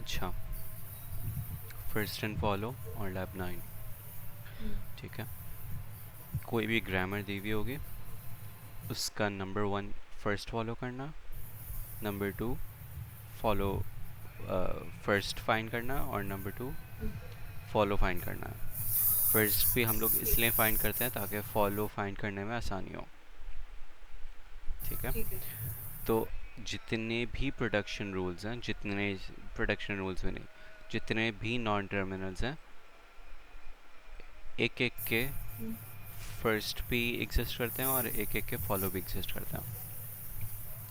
अच्छा, first and follow और lab 9। ठीक है, कोई भी ग्रामर दी हुई होगी, उसका नंबर 1 फर्स्ट फॉलो करना, नंबर 2 फॉलो फर्स्ट फाइंड करना, और नंबर 2 फॉलो फाइंड करना है। फर्स्ट भी हम लोग ठीक इसलिए फाइंड करते हैं ताकि फॉलो फाइंड करने में आसानी हो। ठीक है, ठीक है। तो जितने भी प्रोडक्शन रूल्स हैं, जितने प्रोडक्शन रूल्स भी नहीं, जितने भी नॉन टर्मिनल्स हैं, एक एक के हम्म, फर्स्ट भी एग्जिस्ट करते हैं और एक एक के फॉलो भी एग्जिस्ट करते हैं।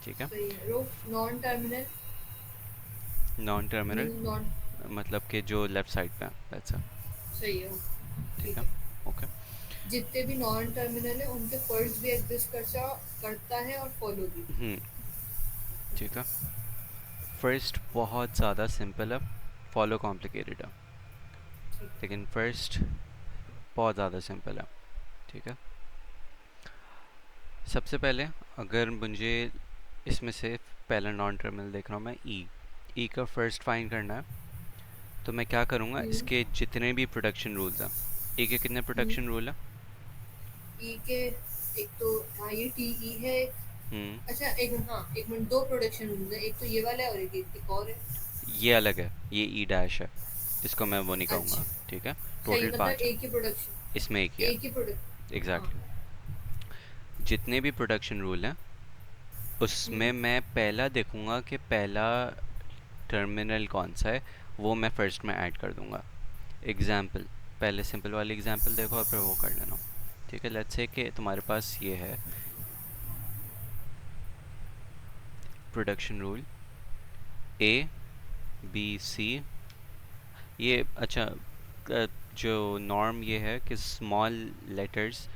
ठीक है, सही है। Row non terminal non terminal mean non. मतलब कि जो लेफ्ट साइड पे है, दैट्स इट। सही है। ठीक ठीक है, है। ओके। जितने भी नॉन टर्मिनल है उनके फर्स्ट भी एग्जिस्ट करता है और फॉलो भी। ठीक है, फर्स्ट बहुत ज़्यादा सिंपल है, फॉलो कॉम्प्लिकेटेड है, ठीक है। लेकिन फर्स्ट बहुत ज़्यादा सिंपल है। ठीक है, सबसे पहले अगर मुझे इसमें से पहला नॉन टर्मिनल देख रहा हूँ मैं, ई का फर्स्ट फाइंड करना है, तो मैं क्या करूँगा, हम्म, इसके जितने भी प्रोडक्शन रूल्स हैं, ई के कितने हम्म। प्रोडक्शन रूल है? ई के एक तो हाँ ये टी ई है एक। हम्म, अच्छा एक हाँ एक मिनट, दो प्रोडक्शन रूल है, एक तो ये वाला है और एक और है। ये अलग है, ये ई डैश है, इसको मैं वो नहीं अच्छा। कहूँगा। ठीक है, सही, टोटल मतलब 5 है, एक ही इसमें एक ही प्रोडक्शन, है। एक ही प्रोडक्ट। हाँ। एग्जैक्टली, जितने भी प्रोडक्शन रूल हैं उसमें हम्म, मैं पहला देखूंगा कि पहला टर्मिनल कौन सा है, वो मैं फर्स्ट में ऐड कर दूंगा। एग्जाम्पल, पहले सिंपल वाली एग्जाम्पल देखो और फिर वो कर लेना। ठीक है, लेट्स से कि तुम्हारे पास ये है production rule A B C. ये अच्छा, जो नॉर्म ये है कि स्मॉल लेटर्स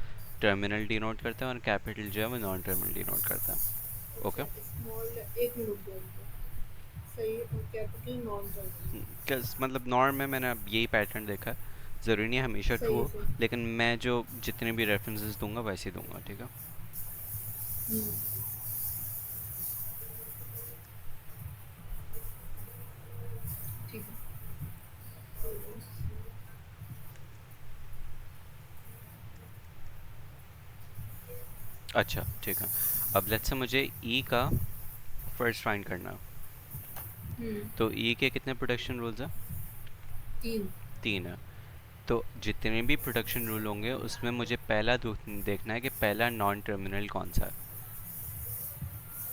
टर्मिनल डिनोट करते हैं और कैपिटल जो है वो नॉन टर्मिनल डिनोट करता है। ओके, अच्छा स्मॉल एक मिनट रुक जाओ। सही है, और कैपिटल नॉन टर्मिनल। मतलब नॉर्म में मैंने अब यही पैटर्न देखा है, ज़रूरी नहीं है हमेशा ट्रू सही है हो, सही। लेकिन मैं जो जितने भी रेफरेंसेस दूंगा वैसे ही दूंगा। ठीक है, हम्म, ठीक है। अच्छा ठीक है, अब लेट्स से मुझे ई का फर्स्ट फाइंड करना है, हम्म। तो ई के कितने प्रोडक्शन रूल्स हैं? तीन। 3 है। तो जितने भी प्रोडक्शन रूल होंगे उसमें मुझे पहला देखना है कि पहला नॉन टर्मिनल कौन सा है।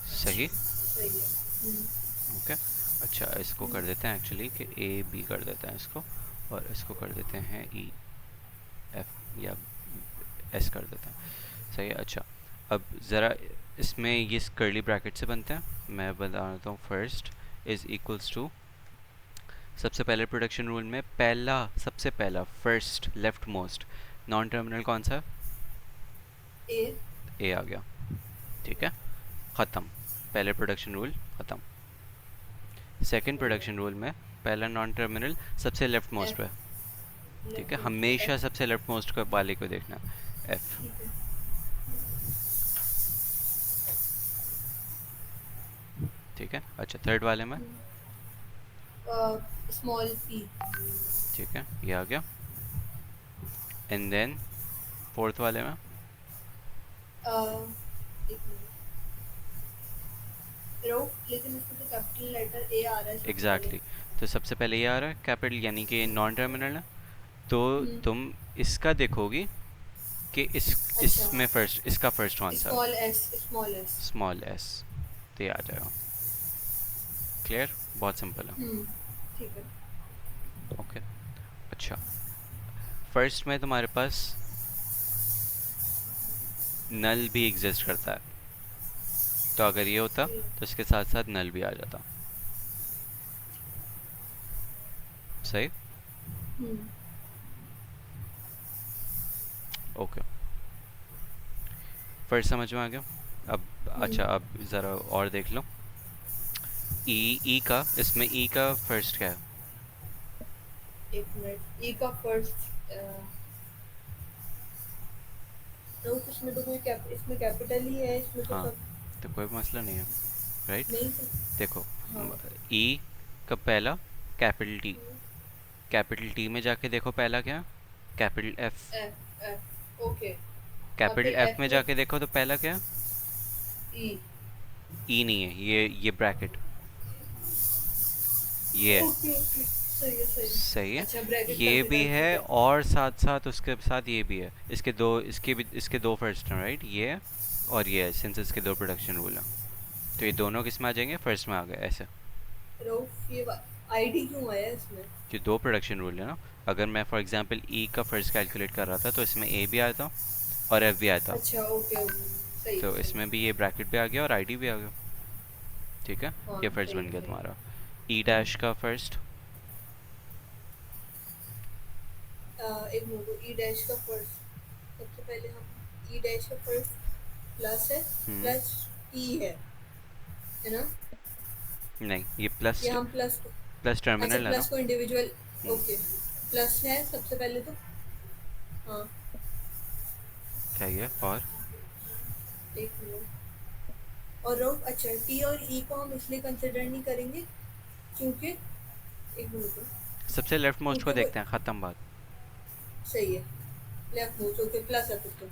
अच्छा सही, सही है। ओके। अच्छा, इसको कर हम्म, देते हैं एक्चुअली कि ए बी कर देते हैं इसको, और इसको कर देते हैं ई एफ या एस कर देते हैं। सही है, अच्छा। अब ज़रा इसमें ये कर्ली ब्रैकेट से बनते हैं, मैं बता देता हूँ। फर्स्ट इज़ इक्वल्स टू, सबसे पहले प्रोडक्शन रूल में पहला, सबसे पहला first left most non terminal कौन सा है? ए। ए आ गया। ठीक है, ख़त्म, पहले प्रोडक्शन रूल ख़त्म। सेकंड सही प्रोडक्शन है। रूल में पहला नॉन टर्मिनल सबसे लेफ्ट मोस्ट पे है। एफ। ठीक लेफ्ट है, मोस्ट पे हमेशा एफ। सबसे लेफ्ट मोस्ट को वाले को देखना है, एफ। ठीक है। ठीक है, अच्छा थर्ड वाले में, स्मॉल पी। ठीक है ये आ गया, एंड देन फोर्थ वाले में, एक मिनट रो, लेकिन इसमें तो कैपिटल लेटर ए आ रहा है सबसे पहले। Exactly exactly. तो सबसे पहले ये आ रहा है कैपिटल, यानी कि नॉन टर्मिनल है, तो हम्म। तुम इसका देखोगी कि इस अच्छा इसमें हाँ। फर्स्ट, इसका फर्स्ट कौन सा? Small S, small S. Small S, तो ये आ जाएगा। क्लियर, बहुत सिंपल है। ठीक है। ओके, अच्छा, फर्स्ट में तुम्हारे पास नल भी एग्जिस्ट करता है, तो अगर ये होता सही है। तो इसके साथ साथ नल भी आ जाता। सही, हम्म, ओके, फर्स्ट समझ में आ गया। अब हम्म। अच्छा, अब ज़रा और देख लो, ई का, इसमें ई का फर्स्ट क्या है? एक मिनट, ई का फर्स्ट। नो, इसमें तो कोई इसमें कैपिटल ही है, इसमें तो हाँ, सब। तो कोई मसला नहीं है, राइट। नहीं तो। देखो, हाँ। ई का पहला कैपिटल टी, कैपिटल टी में जाके देखो पहला क्या, capital F, F F okay. और कैपिटल फिर एफ एफ में में जाके देखो तो पहला क्या, ई। ई नहीं है, ये ब्रैकेट, ये है। ओके ओके, सही है सही सही है। है। अच्छा ब्रैकेट ये भी कंसिडर है, ठीक है। और साथ साथ उसके साथ ये भी है, इसके दो, इसके भी, इसके दो फर्स्ट हैं, राइट, ये है और ये है, सिंस इसके दो प्रोडक्शन रूल हैं, तो ये दोनों किस में आ जाएंगे, फर्स्ट में आ गए ऐसे। रऊफ ये आईडी क्यों आया इसमें? जो दो प्रोडक्शन रूल है ना, अगर मैं फॉर एग्जांपल ई का फर्स्ट कैलकुलेट कर रहा था तो इसमें ए भी आया था और एफ भी आया था, अच्छा ओके ओके, सही है तो सही इसमें है। भी ये ब्रैकेट भी आ गया और आईडी भी आ गया। ठीक है, हाँ ये फर्स्ट सही बन है गया सही तुम्हारा। है। ई डैश का फर्स्ट, एक मिनट, ई डैश का फर्स्ट सबसे पहले हम ई डैश का फर्स्ट प्लस है, हम्म, प्लस टी है ना? नहीं ये प्लस, या हम प्लस को, प्लस अच्छा टर्मिनल है ना। प्लस को इंडिविजुअल, हम्म, ओके। प्लस है सबसे पहले तो, हाँ। क्या ये और, एक मिनट। और रो अच्छा टी और ई को हम इसलिए कंसिडर नहीं करेंगे क्योंकि, एक मिनट रुको, सबसे लेफ्ट मोस्ट को क्योंकि वो, देखते हैं, ख़त्म बात। सही है, लेफ्ट नोट ओके, प्लस है फिर तो।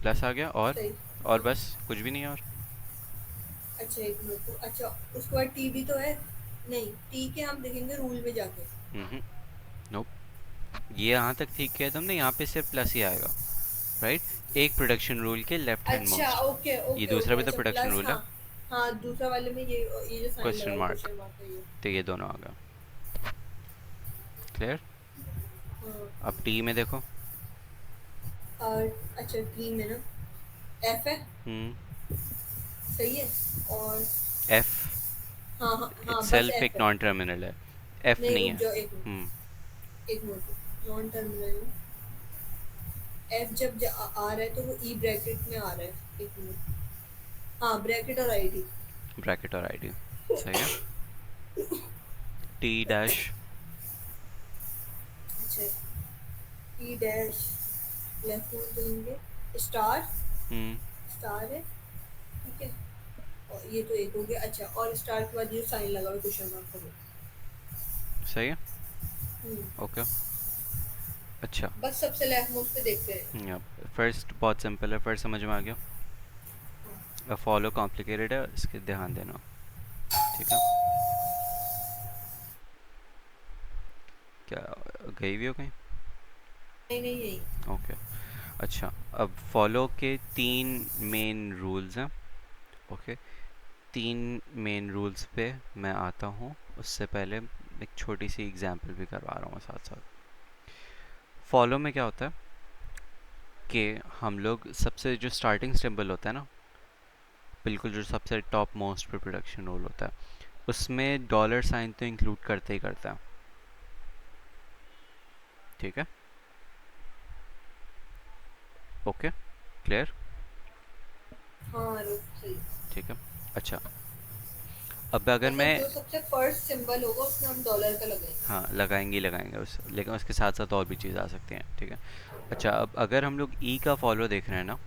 प्लस आ गया सही, और हाँ। बस कुछ भी नहीं है और। अच्छा एक मिनट तो, अच्छा उसके बाद टी भी तो है, नहीं टी के हम देखेंगे रूल में जाके। नोप, ये यहाँ तक ठीक किया तुमने, यहाँ पे सिर्फ प्लस ही आएगा, राइट, एक प्रोडक्शन रूल के लेफ्ट हैंड अच्छा मोस्ट, ओके ये ओके दूसरा ओके, भी तो अच्छा प्रोडक्शन प्लस, रूल हाँ। है, हाँ दूसरा वाले में ये जो साइन लगा क्वेश्चन हुआ मार्क, क्वेश्चन मार्क है ये। तो ये दोनों आ गया, क्लियर। हाँ। अब टी में देखो, और अच्छा टी में ना एफ है, हम्म, सही है। और एफ हाँ हाँ हाँ बस इटसेल्फ एफ एक है। नॉन टर्मिनल है, एफ नहीं नहीं रुक है। जाओ एक मिनट, एक मिनट, नॉन टर्मिनल एफ जब आ रहा है तो वो ई ब्रैकेट में आ रहा है, एक मिनट। हाँ ब्रैकेट और आईडी। ब्रैकेट और आईडी, सही है। टी डैश, अच्छा ई डैश, लेफ्ट में देंगे स्टार, हम्म, स्टार है, ठीक है। और ये तो एक हो गया, अच्छा और स्टार के बाद ये साइन लगा हुआ है क्वेश्चन मार्क का वो। सही है, हम्म, ओके। अच्छा, बस सबसे लेफ्ट मोस्ट पे देखते हैं। फर्स्ट बहुत सिंपल है, फर्स्ट समझ में आ गया। अब फॉलो कॉम्प्लिकेटेड है, इसके ध्यान देना, ठीक है। क्या, गई भी हो कहीं, नहीं नहीं यही। ओके। अच्छा, अब फॉलो के तीन मेन रूल्स हैं, ओके, तीन मेन रूल्स पे मैं आता हूँ, उससे पहले एक छोटी सी एग्जांपल भी करवा रहा हूँ साथ साथ। फॉलो में क्या होता है कि हम लोग सबसे जो स्टार्टिंग सिंबल होता है ना, बिल्कुल जो सबसे टॉप मोस्ट पे प्रोडक्शन रूल होता है, उसमें डॉलर साइन तो इंक्लूड करते ही करता है, ठीक है, ओके, क्लियर, हाँ रुक सही। ठीक है। अच्छा, अब अगर मतलब मैं, जो सबसे फर्स्ट सिंबल होगा उसमें हम डॉलर का लगाएंगे। हाँ लगाएंगे ही लगाएंगे उस, लेकिन उसके साथ साथ और भी चीज़ आ सकती हैं, ठीक है। अच्छा, अब अगर हम लोग ई का फॉलो देख रहे हैं ना,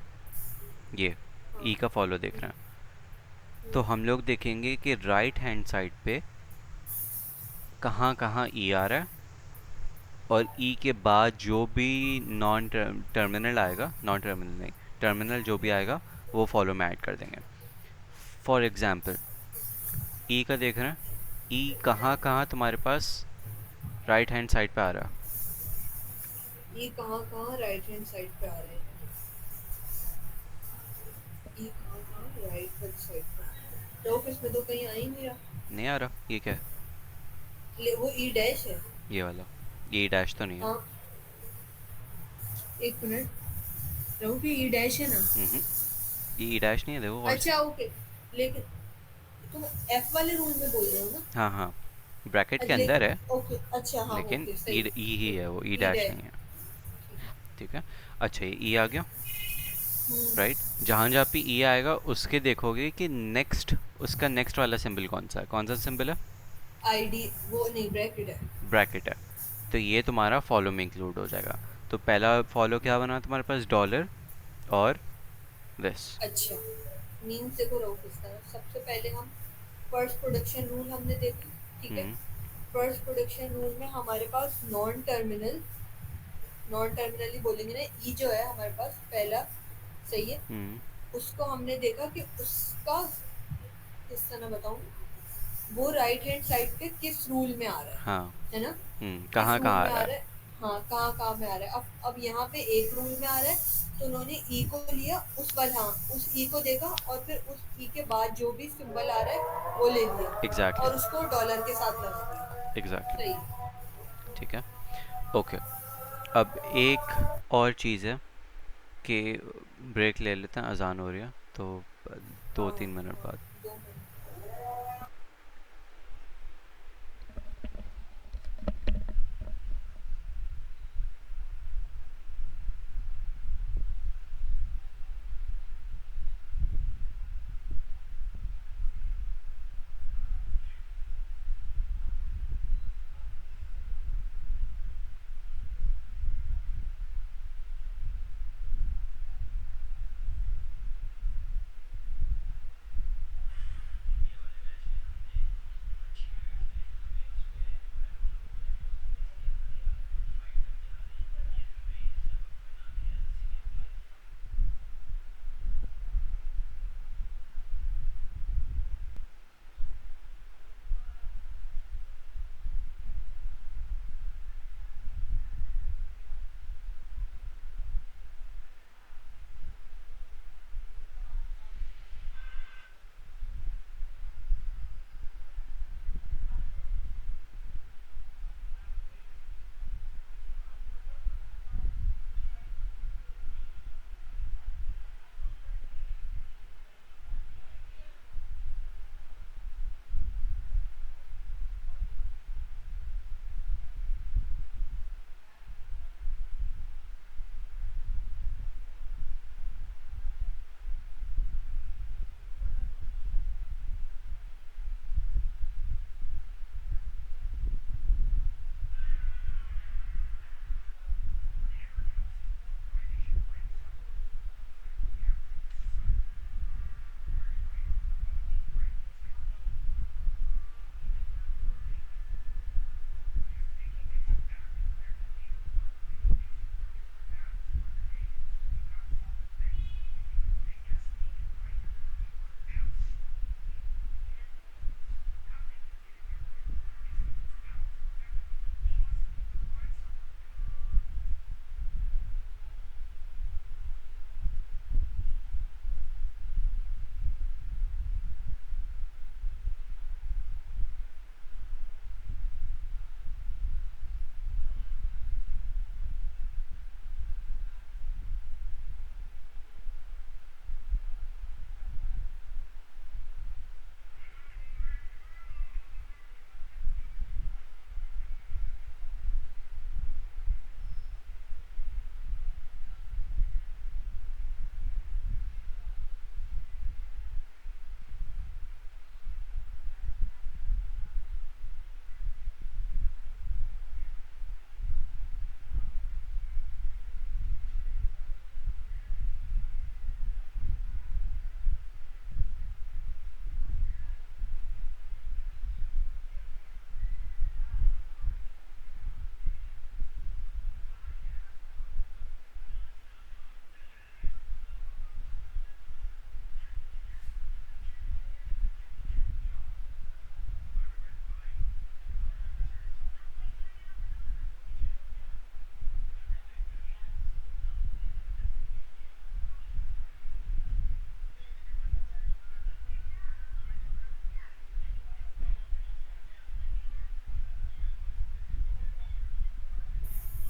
ये हाँ। ई का फॉलो देख रहे हैं, तो हम लोग देखेंगे कि राइट हैंड साइड पे कहाँ कहाँ ई आ रहा है, और ई के बाद जो भी नॉन टर्मिनल आएगा, नॉन टर्मिनल नहीं, टर्मिनल जो भी आएगा वो फॉलो में ऐड कर देंगे। फॉर एग्जांपल ई का देख रहे हैं, ई कहाँ कहाँ तुम्हारे पास राइट हैंड साइड पे आ रहा है, ये कहाँ कहाँ राइट हैंड साइड पे आ रहे हैं? ये कहाँ कहाँ राइट हैंड साइड पे आ रहे हैं? तो इसमें तो कहीं आ ही नहीं रहा। नहीं आ रहा, ये क्या है, वो ई डैश है। ये वाला, ये डैश तो नहीं है। हाँ एक मिनट, रहो कि ई डैश है ना। हम्म, ये डैश नहीं है, देखो गौर से। अच्छा ओके, लेकिन तुम एफ वाले रूल में बोल रहे हो ना? हाँ हाँ, ब्रैकेट के अंदर है, लेकिन ओके अच्छा हाँ लेकिन ओके ई सही। ई ही है, वो ई ई डैश डैश, नहीं है, ठीक है। अच्छा, ये ई आ गया, हम्म। राइट, जहाँ जहाँ पे ई आएगा उसके देखोगे कि नेक्स्ट, उसका नेक्स्ट वाला सिंबल कौन सा है, कौन सा सिंबल है, आईडी वो नहीं ब्रैकेट है। ब्रैकेट है, तो ये तुम्हारा फॉलो में इंक्लूड हो जाएगा। तो पहला फॉलो क्या बना तुम्हारे पास, डॉलर और दिस, अच्छा मीन्स देखो रहो किस तरह, सबसे पहले हम फर्स्ट प्रोडक्शन रूल हमने देखा, ठीक है। हम्म, फर्स्ट प्रोडक्शन रूल में हमारे पास नॉन टर्मिनल ही बोलेंगे ना, ई जो है हमारे पास पहला, सही है। हम्म। उसको हमने देखा कि उसका, किस तरह बताऊं, वो राइट हैंड साइड पे किस रूल में आ रहा हाँ। है ना, किस कहाँ रूल कहाँ आ में आ रहा रहा है? है। हाँ, कहाँ कहाँ में आ रहा है। अब यहाँ पे एक रूल में आ रहा है, तो उन्होंने ई को लिया, उस पर, हाँ, उस ई को देखा और फिर उस ई के बाद जो भी सिंबल आ रहा है वो ले लिया एग्जैक्टली। और उसको डॉलर के साथ लगा दिया। एग्जैक्टली। सही। ठीक है। ओके। अब एक और चीज़ है कि ब्रेक ले लेते हैं, अजान हो रही है तो हाँ दो हाँ तीन मिनट हाँ, बाद। 2 मिनट।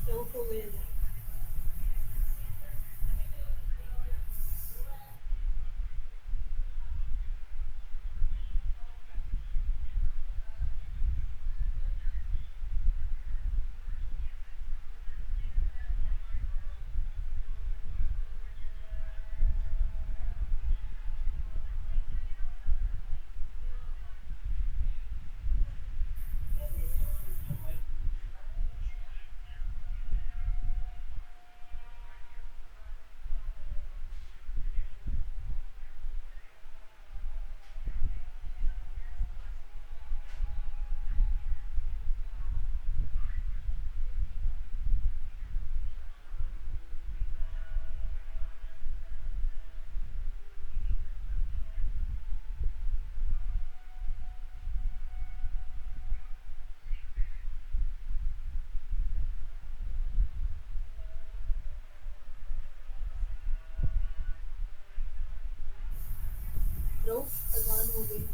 तो हो गया। करो, अजान हो गई।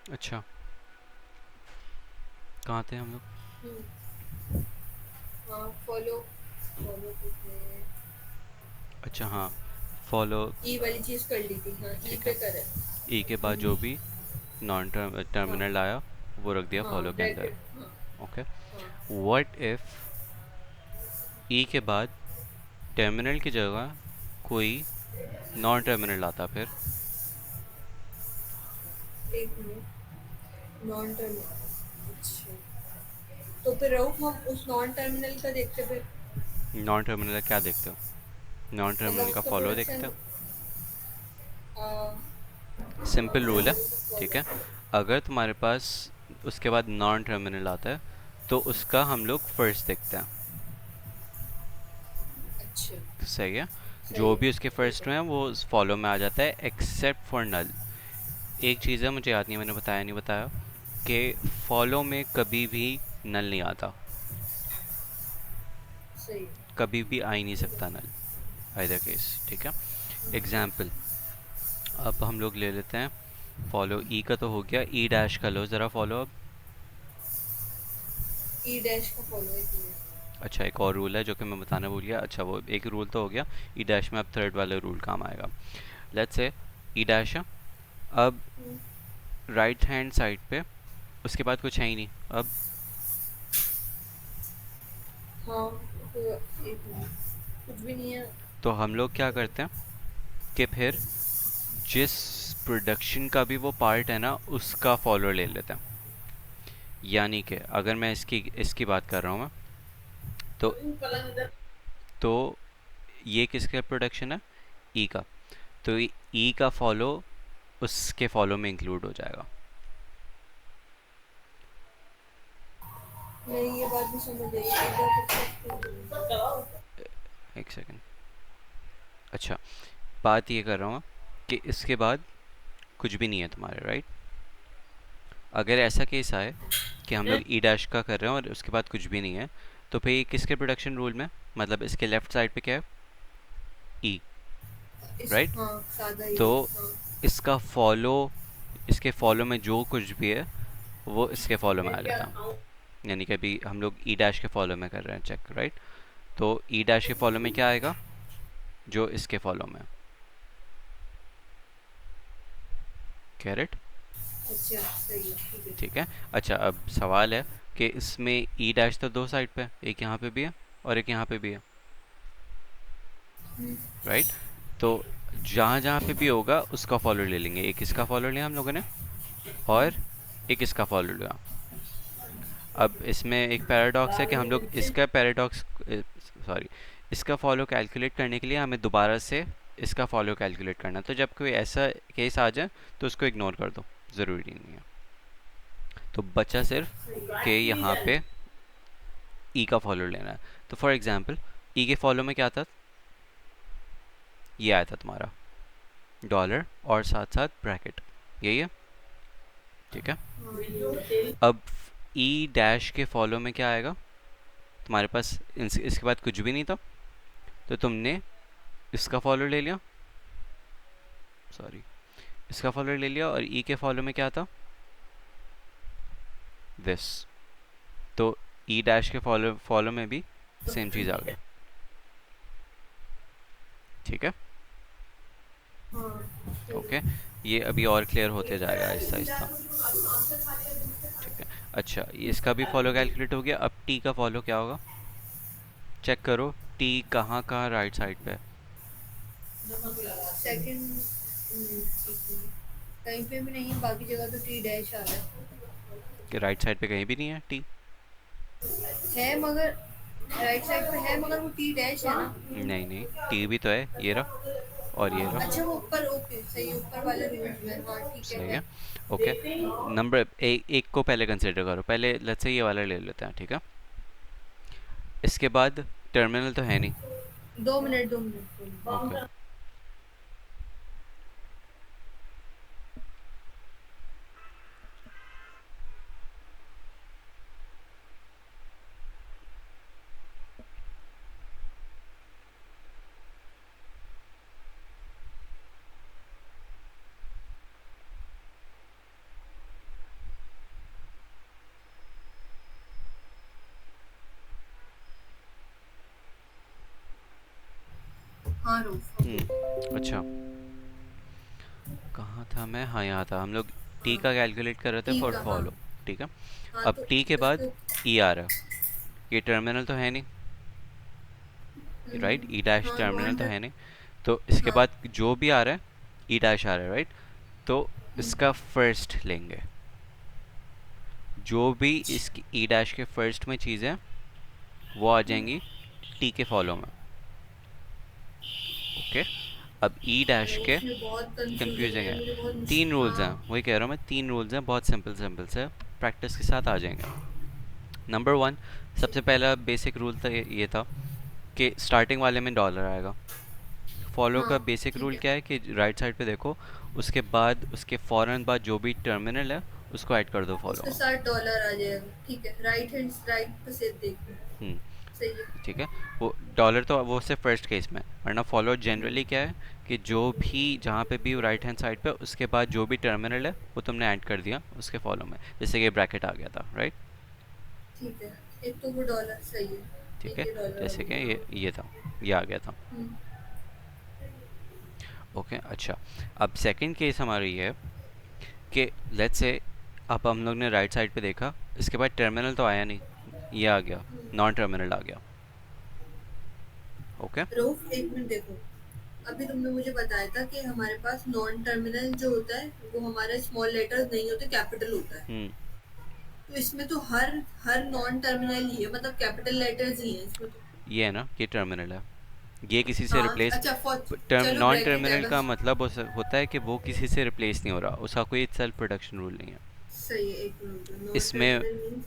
अच्छा, कहाँ थे हम लोग? हम्म, हाँ फॉलो, फॉलो कितने, अच्छा हाँ, फॉलो। ई वाली चीज कर ली थी, हाँ ई ठीक पे है, करे। ई के बाद जो भी नॉन हाँ टर्मिनल आया वो रख दिया हाँ फॉलो के अंदर। ब्रैकेट, हाँ ओके, हाँ। व्हाट इफ ई के बाद टर्मिनल की जगह कोई नॉन टर्मिनल आता फिर? एक मिनट, नॉन टर्मिनल, अच्छा तो फिर रहो हम उस नॉन टर्मिनल का देखते फिर। नॉन टर्मिनल क्या देखते हो? नॉन मतलब टर्मिनल का उसका फॉलो प्रोडक्शन, देखते हो। हाँ सिंपल रूल है, ठीक फॉलो, है। अगर तुम्हारे पास उसके बाद नॉन टर्मिनल आता है तो उसका हम लोग फर्स्ट देखते हैं। अच्छा सही है। सही जो है, भी उसके ठीक फर्स्ट है। में है वो फॉलो में आ जाता है, एक्सेप्ट फॉर नल। एक चीज़ है, मुझे याद नहीं मैंने बताया नहीं बताया, कि फॉलो में कभी भी नल नहीं आता, सही है, कभी भी आ ही नहीं ठीक सकता है। नल, आइदर केस, ठीक है। एग्जाम्पल अब हम लोग ले लेते हैं, फॉलो ई का तो हो गया, ई डैश का लो ज़रा फॉलो अब। ई डैश का फॉलो एक मिनट। अच्छा, एक और रूल है जो कि मैं बताना भूल गया। अच्छा, वो एक रूल तो हो गया, ई डैश में अब थर्ड वाला रूल काम आएगा। लेट्स से ई डैश है, अब राइट हैंड साइड पे उसके बाद कुछ है ही नहीं अब। हाँ तो एक मिनट, कुछ भी नहीं है। तो हम लोग क्या करते हैं कि फिर जिस प्रोडक्शन का भी वो पार्ट है ना उसका फॉलो ले लेते हैं। यानी कि अगर मैं इसकी इसकी बात कर रहा हूँ मैं, तो ये किसका प्रोडक्शन है? ई का। तो ई का फॉलो उसके फॉलो में इंक्लूड हो जाएगा। नहीं ये बात भी समझ आई, एक बार फिर से explain एक सेकेंड। अच्छा, बात ये कर रहा हूँ कि इसके बाद कुछ भी नहीं है तुम्हारे, राइट। अगर ऐसा केस आए कि हम लोग ई डैश का कर रहे हैं और उसके बाद कुछ भी नहीं है, तो फिर ये किसके प्रोडक्शन रूल में, मतलब इसके लेफ्ट साइड पे क्या है? ई, करो। इस राइट। हाँ सादा ही तो है, हाँ इसका फॉलो, इसके फॉलो में जो कुछ भी है वो इसके फॉलो में आ जाता है। यानी कि अभी हम लोग ई डैश के फॉलो में कर रहे हैं चेक, राइट। तो ई डैश के फॉलो में क्या आएगा? जो इसके फॉलो में, कैरेट, अच्छा सही है, ठीक है। ठीक है। अच्छा, अब सवाल है कि इसमें ई डैश तो दो साइड पे है, एक यहाँ पे भी है और एक यहाँ पे भी है, राइट। तो जहाँ जहाँ पे भी होगा उसका फॉलो ले लेंगे। एक इसका फॉलो लिया हम लोगों ने और एक इसका फॉलो लिया। अब इसमें एक पैराडॉक्स है कि हम लोग इसका पैराडॉक्स, सॉरी, इसका फॉलो कैलकुलेट करने के लिए हमें दोबारा से इसका फॉलो कैलकुलेट करना है। तो जब कोई ऐसा केस आ जाए तो उसको इग्नोर कर दो, ज़रूरी नहीं है। तो बचा सिर्फ कि यहाँ पे ई का फॉलो लेना है। तो फॉर एग्जांपल ई के फॉलो में क्या था? ये आया था तुम्हारा डॉलर और साथ साथ ब्रैकेट, यही है, ठीक है। हाँ ये अब ई डैश के फॉलो में क्या आएगा? तुम्हारे पास इसके बाद कुछ भी नहीं था, तो तुमने इसका फॉलो ले लिया, सॉरी, इसका फॉलो ले लिया, और ई के फॉलो में क्या था? दिस। तो ई डैश के फॉलो फॉलो में भी सेम चीज़ आ गई, ठीक है। हाँ सही ओके, है। ये अभी और क्लियर होते जाएगा आहिस्ता आहिस्ता, ठीक है। अच्छा, ये इसका भी फॉलो कैलकुलेट हो गया। अब टी का फॉलो क्या होगा? चेक करो, टी कहाँ कहाँ राइट साइड पे है? सेकंड, कहीं पे भी नहीं है, बाकी जगह तो टी डैश आ रहा है। कि राइट साइड पे कहीं भी नहीं है टी? है मगर राइट साइड पे है मगर वो टी डैश है ना। नहीं नहीं, टी भी तो है, ये रहा और ये रहा। अच्छा वो ऊपर, ओके सही है, ऊपर वाले रूल्स में, हाँ ठीक सही है। है। ओके, नंबर एक को पहले कंसिडर करो, पहले लेट्स से ये वाला ले लेते हैं, ठीक है। इसके बाद टर्मिनल तो है नहीं। 2 मिनट 2 मिनट ओके, हाँ रूफ ओके। अच्छा, कहाँ था मैं? हाँ, यहाँ था। हम लोग टी का कैलकुलेट कर रहे थे ठीक फॉर है हाँ। फॉलो, ठीक है। हाँ अब तो टी के बाद उसके ई आ रहा है, ये टर्मिनल तो है नहीं, राइट? ई डैश हाँ टर्मिनल नॉन तो टर है नहीं। तो इसके हाँ। बाद जो भी आ रहा है ई डैश आ रहा है, राइट? तो इसका फर्स्ट लेंगे, जो भी इसकी ई डैश के फर्स्ट में चीज़ें वो आ जाएंगी टी के फॉलो में। ओके, अब ई डैश के ये बहुत कंफ्यूजिंग कंफ्यूजिंग है, है। मुझे बहुत तीन रूल्स हैं, हाँ। वही कह रहा हूँ मैं, तीन रूल्स हैं, बहुत सिंपल सिंपल से, प्रैक्टिस के साथ आ जाएंगे। नंबर वन, सबसे पहला बेसिक रूल था ये था कि स्टार्टिंग वाले में डॉलर आएगा। फॉलो हाँ का बेसिक ठीक रूल है, क्या है कि राइट साइड पे देखो, उसके बाद उसके फ़ौरन बाद जो भी टर्मिनल है उसको ऐड कर दो फॉलो उसके में। साथ डॉलर आ जाएगा, ठीक है, राइट हैंड राइट पे से देखो। हम्म, सही है। ठीक है। वो डॉलर तो वो सिर्फ फर्स्ट केस में है, वरना फॉलो जनरली क्या है कि जो भी जहाँ पे भी राइट हैंड साइड पे उसके बाद जो भी टर्मिनल है वो तुमने ऐड कर दिया उसके फॉलो में, जैसे कि ब्रैकेट आ गया था, राइट? ठीक है, एक तो वो डॉलर सही है, ठीक एक है, ये डॉलर जैसे वाली कि हाँ। ये था, ये आ गया था। हम्म, ओके, अच्छा। अब सेकंड केस हमारा ये है कि लेट्स से अब हम लोग ने राइट साइड पे देखा, इसके बाद टर्मिनल तो आया नहीं, ये आ गया, नॉन टर्मिनल आ गया। ओके। रऊफ एक मिनट देखो, अभी तुमने मुझे बताया था कि हमारे पास नॉन टर्मिनल जो होता है वो हमारे स्मॉल लेटर्स नहीं होते, कैपिटल होता है। हम्म, तो इसमें तो हर हर नॉन टर्मिनल ही है, मतलब कैपिटल लेटर्स ही हैं इसमें तो। ये है ना, ये टर्मिनल है, ये किसी से हाँ रिप्लेस, अच्छा फॉर, टर्म चलो नॉन ब्रैकेट है टर्मिनल का बस। मतलब होता है कि वो किसी से रिप्लेस नहीं हो रहा, उसका कोई सेल्फ प्रोडक्शन रूल नहीं है। सही है, एक मिनट, नॉन इसमें टर्मिनल मींस